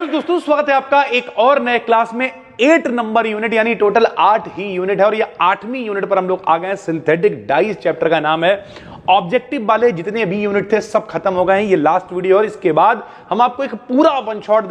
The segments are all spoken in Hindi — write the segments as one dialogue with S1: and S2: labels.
S1: दोस्तों स्वागत है आपका एक और नए क्लास में। 8 नंबर यूनिट यानी टोटल 8 ही यूनिट है और ये 8वीं यूनिट पर हम लोग आ गए हैं। सिंथेटिक डाइज चैप्टर का नाम है। ऑब्जेक्टिव वाले जितने भी यूनिट थे सब खत्म हो गए हैं, ये लास्ट वीडियो। और इसके बाद हम आपको एक पूरा वन शॉट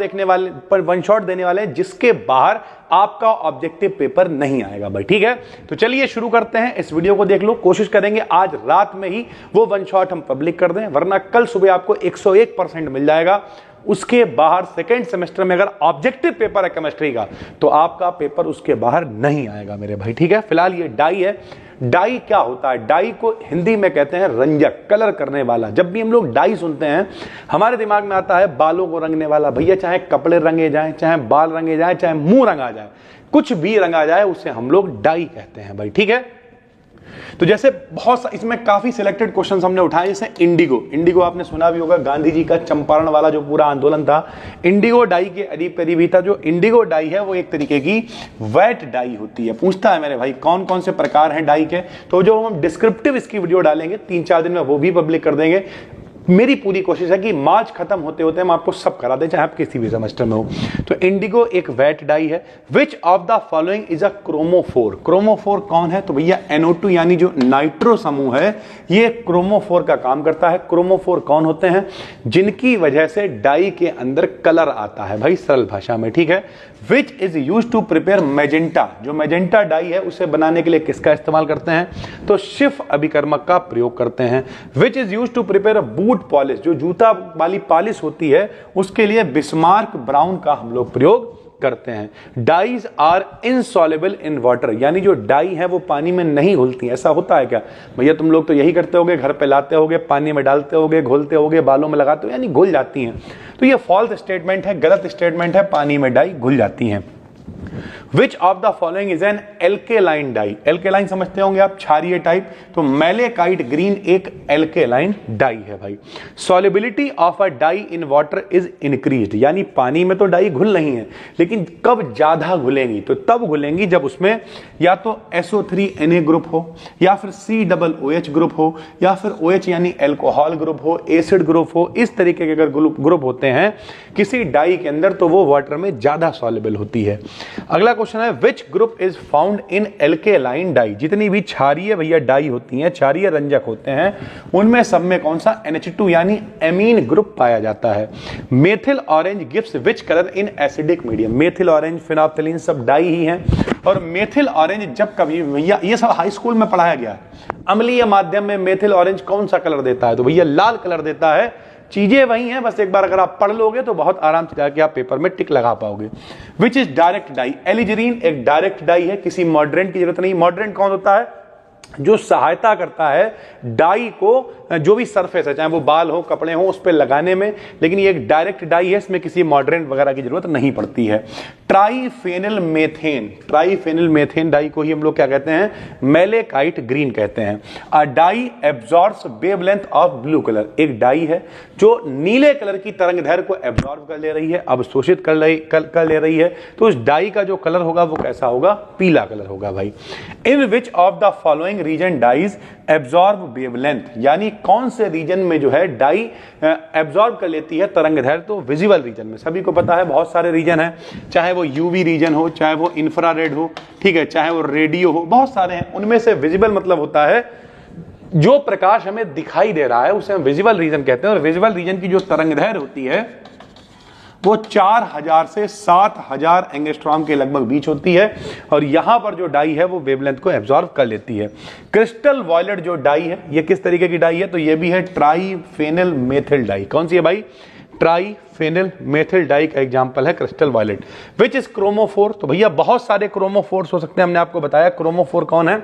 S1: देने वाले हैं जिसके बाहर आपका ऑब्जेक्टिव पेपर नहीं आएगा भाई, ठीक है। तो चलिए शुरू करते हैं, इस वीडियो को देख लो। कोशिश करेंगे आज रात में ही वो वन शॉट हम पब्लिक कर दें, वरना कल सुबह आपको 101% मिल जाएगा। उसके बाहर सेकेंड सेमेस्टर में अगर ऑब्जेक्टिव पेपर है केमिस्ट्री का तो आपका पेपर उसके बाहर नहीं आएगा मेरे भाई, ठीक है। फिलहाल ये डाई है। डाई क्या होता है? डाई को हिंदी में कहते हैं रंजक, कलर करने वाला। जब भी हम लोग डाई सुनते हैं हमारे दिमाग में आता है बालों को रंगने वाला। भैया चाहे कपड़े रंगे जाएं, चाहे बाल रंगे जाएं, चाहे मुंह रंगा जाए, कुछ भी रंगा जाए उसे हम लोग डाई कहते हैं भाई, ठीक है। तो जैसे बहुत इसमें काफी सिलेक्टेड क्वेश्चंस हमने उठाए, जैसे इंडिगो आपने सुना भी होगा, गांधी जी का चंपारण वाला जो पूरा आंदोलन था, इंडिगो डाई के अरीब करीब ही था। जो इंडिगो डाई है वो एक तरीके की वेट डाई होती है। पूछता है मेरे भाई कौन कौन से प्रकार हैं डाई के, तो जो हम डिस्क्रिप्टिव इसकी वीडियो डालेंगे 3-4 दिन में वो भी पब्लिक कर देंगे। मेरी पूरी कोशिश है कि मार्च खत्म होते होते हम आपको सब करा दें, चाहे आप किसी भी सेमेस्टर में हो। तो इंडिगो एक वेट डाई है। विच of the following is a chromophore? Chromophore कौन है? तो भैया NO2 यानी जो नाइट्रो समूह है ये क्रोमोफोर का काम करता है। क्रोमोफोर कौन होते हैं? जिनकी वजह से डाई के अंदर कलर आता है भाई, सरल भाषा में, ठीक है। Which is use to prepare magenta? जो मैजेंटा डाई है उसे बनाने के लिए किसका इस्तेमाल करते हैं? तो शिफ अभिकर्मक का प्रयोग करते हैं। Which is use to prepare boot polish? जो जूता वाली पॉलिश होती है उसके लिए बिस्मार्क ब्राउन का हम लोग प्रयोग करते हैं। Dyes are insoluble in water, यानी जो डाई है वो पानी में नहीं घुलती। ऐसा होता है क्या भैया? तुम लोग तो यही करते होगे, घर पे लाते होगे, पानी में डालते होगे, घोलते होगे, बालों में लगाते हो, यानी घुल जाती हैं। तो ये फॉल्स स्टेटमेंट है, गलत स्टेटमेंट है। पानी में डाई घुल जाती हैं। Which of the following is an alkaline dye? Alkaline समझते होंगे आप, क्षारीय टाइप। तो मैलेकाइट ग्रीन एक alkaline dye है भाई। Solubility of a dye in water is increased, यानी पानी में तो डाई घुल नहीं है, लेकिन कब ज्यादा घुलेंगी? तो तब घुलेंगी जब उसमें या तो SO3Na ग्रुप हो, या फिर COOH ग्रुप हो, या फिर OH यानी एल्कोहल ग्रुप हो, एसिड ग्रुप हो। इस तरीके के अगर ग्रुप होते हैं किसी डाई के अंदर तो वो वाटर में ज्यादा सॉल्युबल होती है। अगला क्वेश्चन है which group is found in alkaline dye? जितनी भी क्षारीय भैया डाई होती हैं, क्षारीय रंजक होते हैं, उनमें सब में कौन सा? NH2 यानी एमीन ग्रुप पाया जाता है। Methyl orange gives which colour in acidic medium? Methyl orange, phenolphthalein सब डाई ही हैं। और मेथिल ऑरेंज जब कभी भैया ये सब हाई स्कूल में पढ़ाया गया है, अम्लीय माध्यम में मेथिल ऑरेंज कौन सा कलर देता है? तो भैया लाल कलर देता है। चीजें वही हैं, बस एक बार अगर आप पढ़ लोगे तो बहुत आराम से जाके आप पेपर में टिक लगा पाओगे। Which is direct dye? Alizarin एक डायरेक्ट डाई है, किसी मॉडरेंट की जरूरत नहीं। मॉडरेंट कौन होता है? जो सहायता करता है डाई को, जो भी सरफेस है, चाहे वो बाल हो, कपड़े हो, उस पर लगाने में, लेकिन ये एक डायरेक्ट डाई है, इसमें किसी मॉडरेंट वगैरह की जरूरत नहीं पड़ती है। ट्राइफेनिल मेथेन, ट्राइफेनिल मेथेन डाई को ही हम लोग क्या कहते हैं? मैलेकाइट ग्रीन कहते हैं। A dye absorbs wavelength of blue colour, एक डाई है जो नीले कलर की तरंगदैर्घ्य को एब्जॉर्ब कर ले रही है, अवशोषित कर ले रही है। तो उस डाई का जो कलर होगा वो कैसा होगा? पीला कलर होगा भाई। In which of the following region dyes absorb wavelength? यानी कौन से रीजन में जो है डाई एब्जॉर्ब कर लेती है तरंगदैर्घ्य? तो विजिबल रीजन में। सभी को पता है बहुत सारे रीजन हैं, चाहे वो यूवी रीजन हो, चाहे वो इंफ्रारेड हो, ठीक है, चाहे वो रेडियो हो, बहुत सारे हैं। उनमें से विजिबल मतलब होता है जो प्रकाश हमें दिखाई दे रहा है उसे हम विजिबल रीजन कहते हैं। और विजिबल रीजन की जो तरंगदैर्घ्य होती है वो 4000 से 7000 एंगस्ट्रॉम के लगभग बीच होती है। और यहां पर जो डाई है वो वेवलेंथ को एब्जॉर्ब कर लेती है। क्रिस्टल वॉयलेट जो डाई है ये किस तरीके की डाई है? तो ये भी है ट्राइफेनिल मेथिल डाई। कौन सी है भाई? ट्राइफेनिल मेथिल डाई का एग्जांपल है crystal violet. Which is chromophore? तो भैया बहुत सारे क्रोमोफोर्स हो सकते हैं, हमने आपको बताया। क्रोमोफोर कौन है?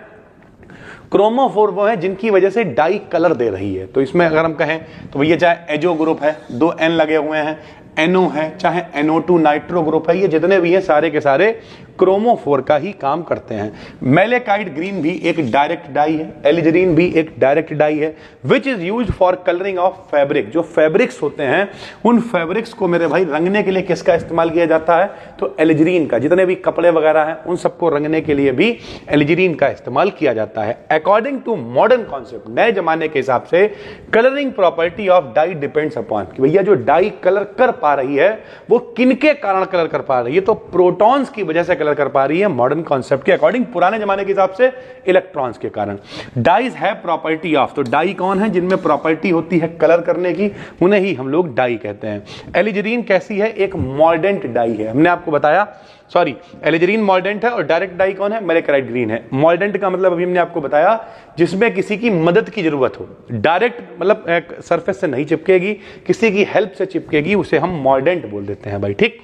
S1: क्रोमोफोर वो है जिनकी वजह से डाई कलर दे रही है। तो इसमें अगर हम कहें तो भैया चाहे एजो ग्रुप है, 2 N लगे हुए हैं, NO है, चाहे NO2 नाइट्रो ग्रुप है, ये जितने भी हैं सारे के सारे क्रोमोफोर का ही काम करते हैं। मैलेकाइट ग्रीन भी एक डायरेक्ट डाई है, एलिजरीन भी एक डायरेक्ट डाई है। Which is used for colouring of fabric? जो फैब्रिक्स होते हैं उन फैब्रिक्स को मेरे भाई रंगने के लिए किसका इस्तेमाल किया जाता है? तो एलिजरीन का। जितने भी कपड़े वगैरह हैं उन सबको रंगने के लिए भी एलिजरीन का इस्तेमाल किया जाता है। अकॉर्डिंग टू मॉडर्न कॉन्सेप्ट, नए जमाने के हिसाब से colouring property of dye depends upon, कि भैया जो डाई कलर कर पा रही है वो किनके कारण कलर कर पा रही है, तो प्रोटॉन्स की वजह से कलर कर पा रही है मॉडर्न कॉन्सेप्ट के अकॉर्डिंग। पुराने जमाने के हिसाब से इलेक्ट्रॉन्स के कारण। डाइज है प्रॉपर्टी ऑफ, तो डाई कौन है जिनमें प्रॉपर्टी होती है कलर करने की, उन्हें ही हम लोग डाई कहते हैं। एलिजरीन कैसी है, एक मॉर्डेंट डाई है, हमने आपको बताया, सॉरी एलिजरीन मॉर्डेंट है और डायरेक्ट डाई कौन है, मैलेकाइट ग्रीन है। मॉर्डेंट का मतलब अभी हमने आपको बताया जिसमें किसी की मदद की जरूरत हो, डायरेक्ट मतलब सरफेस से नहीं चिपकेगी, किसी की हेल्प से चिपकेगी, उसे हम मॉर्डेंट बोल देते हैं भाई, ठीक।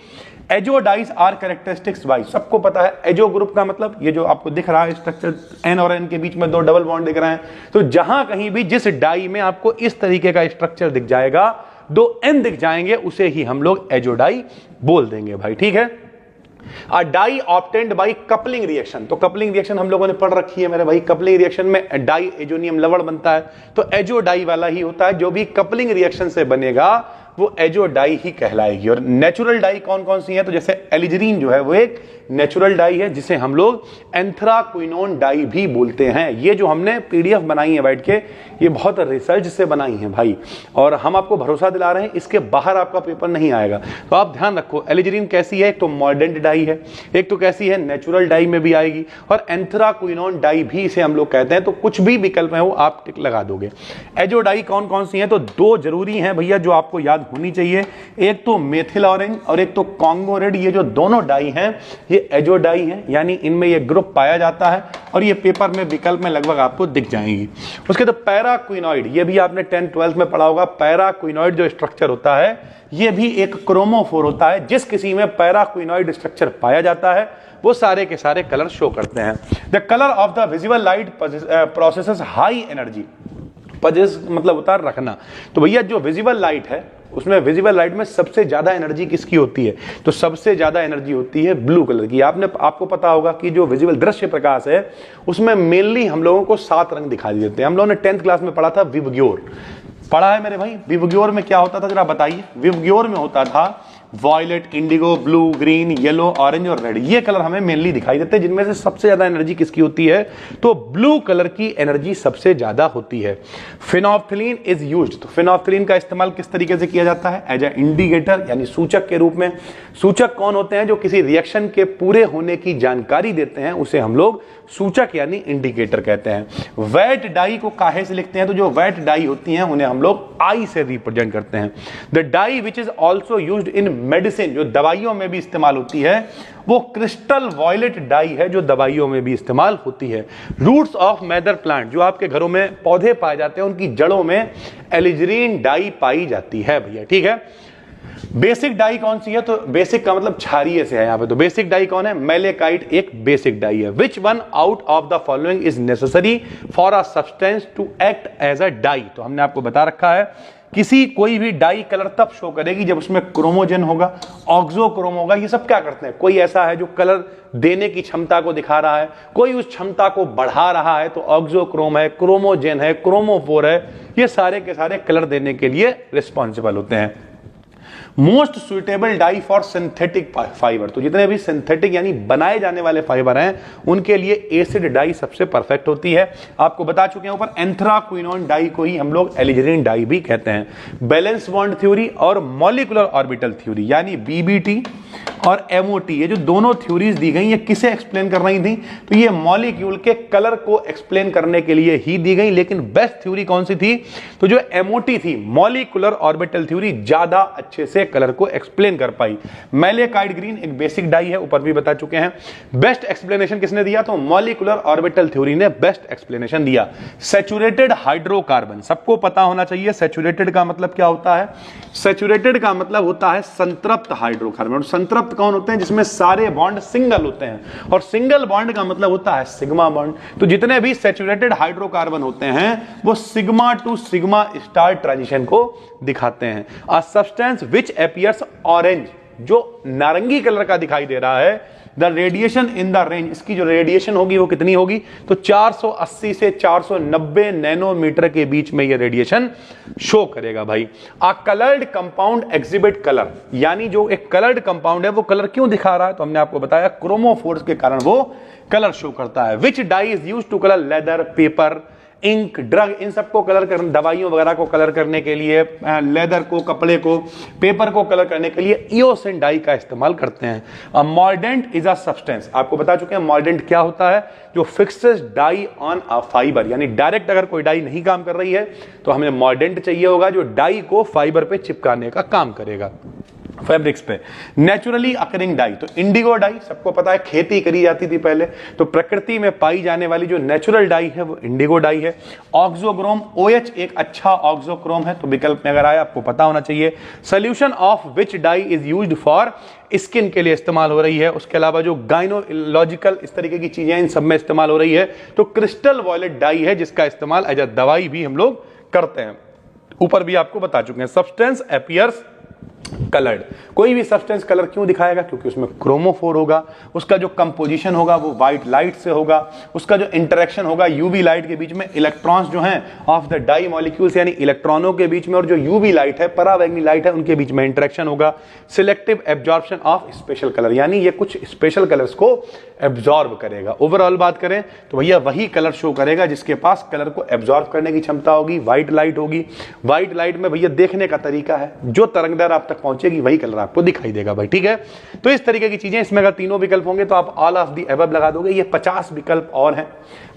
S1: Azo dyes are characteristics wise, सबको पता है एजो ग्रुप का मतलब ये जो आपको दिख रहा है स्ट्रक्चर, एन और एन के बीच में 2 डबल बॉन्ड दिख रहे हैं, तो जहां कहीं भी जिस डाई में आपको इस तरीके का स्ट्रक्चर दिख जाएगा, 2 एन दिख जाएंगे, उसे ही हम लोग एजो डाई बोल देंगे भाई, ठीक है। A dye obtained by coupling reaction, तो कपलिंग रिएक्शन हम लोगों ने पढ़ रखी है मेरे भाई। कपलिंग रिएक्शन में डाई एजोनियम लवण बनता है, तो एजो डाई वाला ही होता है, जो भी कपलिंग रिएक्शन से बनेगा वो एजो डाई ही कहलाएगी। और नेचुरल डाई कौन कौन सी है, तो जैसे एलिजरीन जो है वो एक नेचुरल डाई है, जिसे हम लोग एंथ्राक्विनोन डाई भी बोलते हैं। ये जो हमने पीडीएफ बनाई है बैठ के, ये बहुत रिसर्च से बनाई है भाई, और हम आपको भरोसा दिला रहे हैं इसके बाहर आपका पेपर नहीं आएगा। तो आप ध्यान रखो, एलिजरीन कैसी है, एक तो मॉर्डेंट डाई है, एक तो कैसी है नेचुरल डाई में भी आएगी, और एंथ्राक्विनोन डाई भी इसे हम लोग कहते हैं। तो कुछ भी विकल्प है वो आप टिक लगा दोगे। एजो डाई कौन कौन सी है, तो 2 जरूरी हैं भैया जो आपको याद होनी चाहिए, एक तो मेथिल ऑरेंज और एक तो कॉन्गो रेड। ये जो दोनों डाई हैं ये एजो डाई हैं, यानी इनमें ये ग्रुप पाया जाता है, और ये पेपर में विकल्प में लगभग आपको दिख जाएंगी। उसके तो पैराक्विनोइड, ये भी आपने 10th 12th में पढ़ा होगा। पैराक्विनोइड जो स्ट्रक्चर होता है ये भी एक क्रोमोफोर होता है, जिस किसी में पैराक्विनोइड स्ट्रक्चर पाया जाता है वो सारे के सारे कलर शो करते हैं। The colour of the visible light processes high energy, possess मतलब होता है रखना। तो भैया जो विजिबल लाइट है उसमें विजिबल लाइट में सबसे ज्यादा एनर्जी किसकी होती है, तो सबसे ज्यादा एनर्जी होती है ब्लू कलर की। आपको पता होगा कि जो विजिबल दृश्य प्रकाश है उसमें मेनली हम लोगों को 7 रंग दिखाई देते हैं। हम लोगों ने 10th क्लास में पढ़ा था विबग्योर, पढ़ा है मेरे भाई। विबग्योर में क्या होता था जरा बताइए। विबग्योर में होता था violet, indigo, blue, green, yellow, orange और रेड, ये कलर हमें मेनली दिखाई देते हैं। जिनमें से सबसे ज्यादा एनर्जी किसकी होती है, तो ब्लू कलर की एनर्जी सबसे ज्यादा होती है। फिनोल्फ्थीन इज यूज्ड, तो फिनोल्फ्थीन का इस्तेमाल किस तरीके से किया जाता है, एज ए इंडिकेटर, यानी सूचक के रूप में। सूचक कौन होते हैं, जो किसी रिएक्शन के पूरे होने की जानकारी देते हैं, उसे हम लोग सूचक यानी इंडिकेटर कहते हैं। वेट डाई को काहे से लिखते हैं, तो जो वेट डाई होती हैं उन्हें हम लोग आई से रिप्रेजेंट करते हैं। The dye which is also used in medicine, जो दवाइयों में भी इस्तेमाल होती है, वो क्रिस्टल वॉयलेट डाई है, जो दवाइयों में भी इस्तेमाल होती है। रूट्स ऑफ मैदर प्लांट, जो आपके घरों में पौधे पाए जाते हैं उनकी जड़ों में एलिजरीन डाई पाई जाती है भैया, ठीक है। बेसिक डाई कौन सी है, तो बेसिक का मतलब क्षारीय से है यहाँ पे, तो बेसिक डाई कौन है, मैलेकाइट एक बेसिक डाई है। Which one out of the following is necessary for a substance to act as a dye, तो हमने आपको बता रखा है किसी कोई भी डाई कलर तब शो करेगी जब उसमें क्रोमोजन होगा, ऑक्सोक्रोम होगा। ये सब क्या करते हैं, कोई ऐसा है जो कलर देने की क्षमता को दिखा रहा है, कोई उस क्षमता को बढ़ा रहा है, तो ऑक्सोक्रोम है, क्रोमोजन है, क्रोमोफोर है, ये सारे के सारे कलर देने के लिए रिस्पॉन्सिबल होते हैं। Most suitable dye for synthetic fibre, तो जितने भी सिंथेटिक यानी बनाए जाने वाले फाइबर हैं उनके लिए एसिड डाई सबसे परफेक्ट होती है। आपको बता चुके हैं ऊपर, एंथ्राक्विनोन डाई को ही हम लोग एलिजरीन डाई भी कहते हैं। बैलेंस बॉन्ड थ्योरी और मॉलिक्यूलर ऑर्बिटल थ्योरी यानी बीबीटी और एमओटी, ये जो दोनों थ्योरीज दी गई ये किसे एक्सप्लेन कर रही थी, तो ये मॉलिक्यूल के कलर को एक्सप्लेन करने के लिए ही दी गई। लेकिन बेस्ट थ्योरी कौन सी थी, तो जो एमओटी थी, मॉलिक्यूलर ऑर्बिटल थ्योरी, ज्यादा अच्छे से कलर को एक्सप्लेन कर पाई। मैलेकाइट ग्रीन एक बेसिक डाई है, ऊपर भी बता चुके हैं। बेस्ट एक्सप्लेनेशन किसने दिया, तो मॉलिक्यूलर ऑर्बिटल थ्योरी ने बेस्ट एक्सप्लेनेशन दिया। सैचुरेटेड हाइड्रोकार्बन, सबको पता होना चाहिए सैचुरेटेड का मतलब क्या होता है। सैचुरेटेड का मतलब होता है संतृप्त हाइड्रोकार्बन। संतृप्त कौन होते हैं, जिसमें सारे बॉन्ड सिंगल होते हैं, और सिंगल बॉन्ड का मतलब होता है सिग्मा बॉन्ड। तो जितने भी सैचुरेटेड हाइड्रोकार्बन होते हैं वो sigma two sigma star transition को दिखाते हैं। A substance which appears orange, जो नारंगी कलर का दिखाई दे रहा है, the radiation in the range, इसकी जो रेडिएशन होगी वो कितनी होगी, तो 480 से 490 नैनोमीटर के बीच में ये रेडिएशन शो करेगा भाई। आ कलर्ड कंपाउंड एग्जिबिट कलर, यानी जो एक कलर्ड कंपाउंड है वो कलर क्यों दिखा रहा है, तो हमने आपको बताया क्रोमोफोर्स के कारण वो कलर शो करता है। Which dye is used to colour leather, paper, ink, drug, इन सबको कलर करने, दवाइयों वगैरह को कलर करने के लिए, लेदर को, कपड़े को, पेपर को कलर करने के लिए ईओसिन डाई का इस्तेमाल करते हैं। मॉर्डेंट इज अ सब्सटेंस, आपको बता चुके हैं मॉर्डेंट क्या होता है, जो fixes dye on a fibre, यानी डायरेक्ट अगर कोई डाई नहीं काम कर रही है तो हमें मॉर्डेंट चाहिए होगा जो डाई को फाइबर पे चिपकाने का काम करेगा, फैब्रिक्स पे। नेचुरली अकरिंग डाई, तो इंडिगो डाई सबको पता है खेती करी जाती थी पहले, तो प्रकृति में पाई जाने वाली जो नेचुरल डाई है वो इंडिगो डाई है। ऑक्सोक्रोम, OH एक अच्छा ऑक्सोक्रोम है, तो विकल्प में अगर आया आपको पता होना चाहिए। Solution of which dye is used for, skin के लिए इस्तेमाल हो रही है। उसके अलावा जो गाइनोलॉजिकल इस तरीके की चीजें इन सब में इस्तेमाल हो रही है, तो क्रिस्टल वॉयलेट डाई है जिसका इस्तेमाल एज अ दवाई भी हम लोग करते हैं, ऊपर भी आपको बता चुके हैं। सब्सटेंस अपीयर्स कलर्ड, कोई भी सब्सटेंस कलर क्यों दिखाएगा, क्योंकि उसमें क्रोमोफोर होगा, उसका जो कंपोजिशन होगा वो व्हाइट लाइट से होगा, उसका जो इंटरेक्शन होगा यूवी लाइट के बीच में, इलेक्ट्रॉन्स जो हैं ऑफ द डाई मॉलिक्यूल्स यानी इलेक्ट्रॉनों के बीच में और जो यूवी लाइट है, परावैंगनी लाइट है, उनके बीच में इंटरेक्शन होगा। Selective absorption of special colour, यानी ये कुछ स्पेशल कलर्स को एब्जॉर्ब करेगा। ओवरऑल बात करें तो भैया वही कलर शो करेगा जिसके पास कलर को एब्जॉर्ब करने की क्षमता होगी, व्हाइट लाइट होगी। व्हाइट लाइट में भैया देखने का तरीका है, जो तरंगदार आप तक पहुंचेगी वही कलर आपको दिखाई देगा भाई, ठीक है। तो इस तरीके की चीजें, इसमें अगर तीनों विकल्प होंगे तो आप ऑल ऑफ द अबव लगा दोगे। ये 50 विकल्प और हैं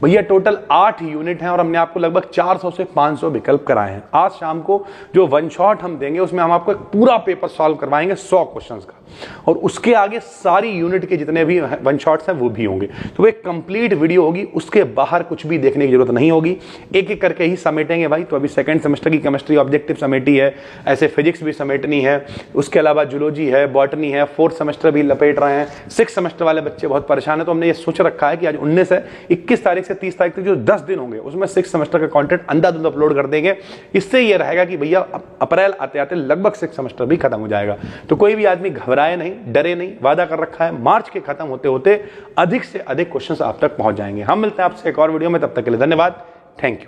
S1: भैया, टोटल 8 यूनिट हैं और हमने आपको लगभग 400 से 500 विकल्प कराए हैं। आज शाम को जो वन शॉट हम देंगे उसमें हम आपको एक पूरा पेपर सॉल्व करवाएंगे 100 क्वेश्चंस का, और उसके आगे सारी यूनिट के जितने भी वन शॉट्स हैं वो भी होंगे। तो एक कंप्लीट वीडियो होगी, उसके बाहर कुछ भी देखने की जरूरत नहीं होगी, एक एक करके ही समेटेंगे भाई। तो अभी सेकंड सेमेस्टर की केमिस्ट्री ऑब्जेक्टिव समेटी है, ऐसे फिजिक्स भी समेटनी है, उसके अलावा जूलॉजी है, बॉटनी है, 4th सेमेस्टर भी लपेट रहे हैं। 6th सेमेस्टर वाले बच्चे बहुत परेशान है, तो हमने ये सोच रखा है कि आज 19 से 21 तारीख से 30 तारीख तक जो 10 दिन होंगे उसमें 6th सेमेस्टर का कंटेंट अंधाधुंध अपलोड कर देंगे। इससे ये रहेगा कि भैया अप्रैल आते आते लगभग 6th सेमेस्टर भी खत्म हो जाएगा। तो कोई भी आदमी घबराए नहीं, डरे नहीं, वादा कर रखा है मार्च के खत्म होते होते अधिक से अधिक क्वेश्चंस आप तक पहुंच जाएंगे। हम मिलते हैं आपसे एक और वीडियो में, तब तक के लिए धन्यवाद, थैंक यू।